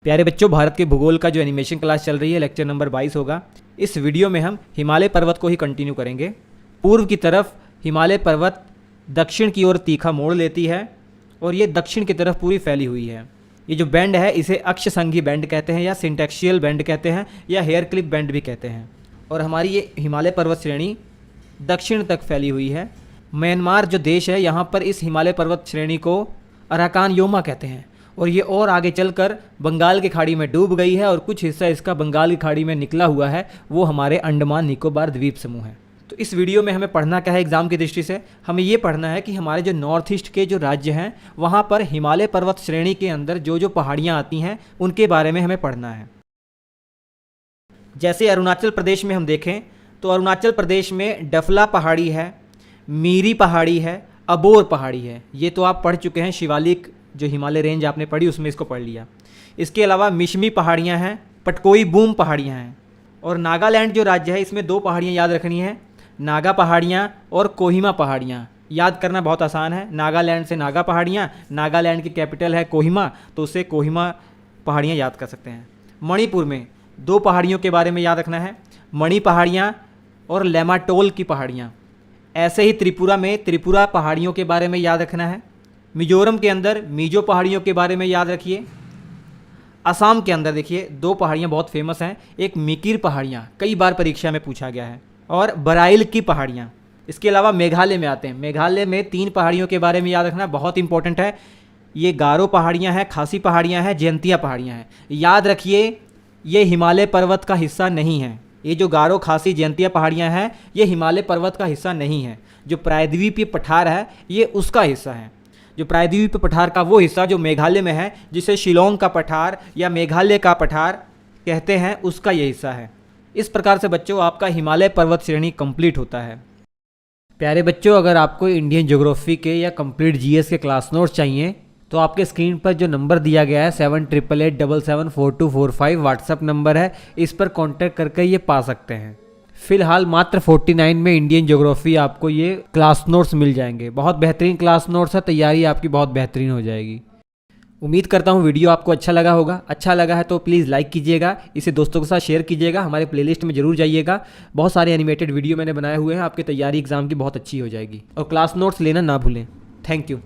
प्यारे बच्चों, भारत के भूगोल का जो एनिमेशन क्लास चल रही है लेक्चर नंबर 22 होगा। इस वीडियो में हम हिमालय पर्वत को ही कंटिन्यू करेंगे। पूर्व की तरफ हिमालय पर्वत दक्षिण की ओर तीखा मोड़ लेती है और ये दक्षिण की तरफ पूरी फैली हुई है। ये जो बैंड है इसे अक्ष संघी बैंड कहते हैं या सिंटेक्शियल बैंड कहते हैं या हेयर क्लिप बैंड भी कहते हैं। और हमारी ये हिमालय पर्वत श्रेणी दक्षिण तक फैली हुई है। म्यांमार जो देश है यहाँ पर इस हिमालय पर्वत श्रेणी को अराकान योमा कहते हैं और ये और आगे चलकर बंगाल की खाड़ी में डूब गई है और कुछ हिस्सा इसका बंगाल की खाड़ी में निकला हुआ है, वो हमारे अंडमान निकोबार द्वीप समूह है। तो इस वीडियो में हमें पढ़ना क्या है एग्जाम की दृष्टि से, हमें ये पढ़ना है कि हमारे जो नॉर्थ ईस्ट के जो राज्य हैं वहाँ पर हिमालय पर्वत श्रेणी के अंदर जो जो पहाड़ियाँ आती हैं उनके बारे में हमें पढ़ना है। जैसे अरुणाचल प्रदेश में हम देखें तो अरुणाचल प्रदेश में डफला पहाड़ी है, मीरी पहाड़ी है, अबोर पहाड़ी है। ये तो आप पढ़ चुके हैं, शिवालिक जो हिमालय रेंज आपने पढ़ी उसमें इसको पढ़ लिया। इसके अलावा मिशमी पहाड़ियाँ हैं, पटकोई बूम पहाड़ियाँ हैं। और नागालैंड जो राज्य है इसमें दो पहाड़ियाँ याद रखनी है, नागा पहाड़ियाँ और कोहिमा पहाड़ियाँ। याद करना बहुत आसान है, नागालैंड से नागा पहाड़ियाँ, नागालैंड की कैपिटल है कोहिमा तो उससे कोहिमा पहाड़ियाँ याद कर सकते हैं। मणिपुर में दो पहाड़ियों के बारे में याद रखना है, मणि पहाड़ियाँ और लेमाटोल की पहाड़ियाँ। ऐसे ही त्रिपुरा में त्रिपुरा पहाड़ियों के बारे में याद रखना है। मिजोरम के अंदर मिजो पहाड़ियों के बारे में याद रखिए। असम के अंदर देखिए दो पहाड़ियाँ बहुत फेमस हैं, एक मिकिर पहाड़ियाँ कई बार परीक्षा में पूछा गया है और बराइल की पहाड़ियाँ। इसके अलावा मेघालय में आते हैं, मेघालय में तीन पहाड़ियों के बारे में याद रखना बहुत इंपॉर्टेंट है। ये गारो पहाड़ियाँ हैं, खासी पहाड़ियाँ हैं, जयंतिया पहाड़ियाँ हैं। याद रखिए ये हिमालय पर्वत का हिस्सा नहीं है। ये जो गारो, खासी, जयंतिया पहाड़ियाँ हैं ये हिमालय पर्वत का हिस्सा नहीं है। जो प्रायद्वीपीय पठार है ये उसका हिस्सा है। जो प्रायद्वीपीय पठार का वो हिस्सा जो मेघालय में है, जिसे शिलोंग का पठार या मेघालय का पठार कहते हैं, उसका ये हिस्सा है। इस प्रकार से बच्चों आपका हिमालय पर्वत श्रेणी कंप्लीट होता है। प्यारे बच्चों, अगर आपको इंडियन ज्योग्राफी के या कंप्लीट जीएस के क्लास नोट्स चाहिए तो आपके स्क्रीन पर जो नंबर दिया गया है 7888774245 व्हाट्सअप नंबर है, इस पर कांटेक्ट करके ये पा सकते हैं। फिलहाल मात्र 49 में इंडियन ज्योग्राफी आपको ये क्लास नोट्स मिल जाएंगे। बहुत बेहतरीन क्लास नोट्स है, तैयारी आपकी बहुत बेहतरीन हो जाएगी। उम्मीद करता हूँ वीडियो आपको अच्छा लगा होगा। अच्छा लगा है तो प्लीज़ लाइक कीजिएगा, इसे दोस्तों के साथ शेयर कीजिएगा, हमारे प्लेलिस्ट में जरूर जाइएगा। बहुत सारे एनिमेटेड वीडियो मैंने बनाए हुए हैं, आपकी तैयारी एग्जाम की बहुत अच्छी हो जाएगी। और क्लास नोट्स लेना ना भूलें। Thank you.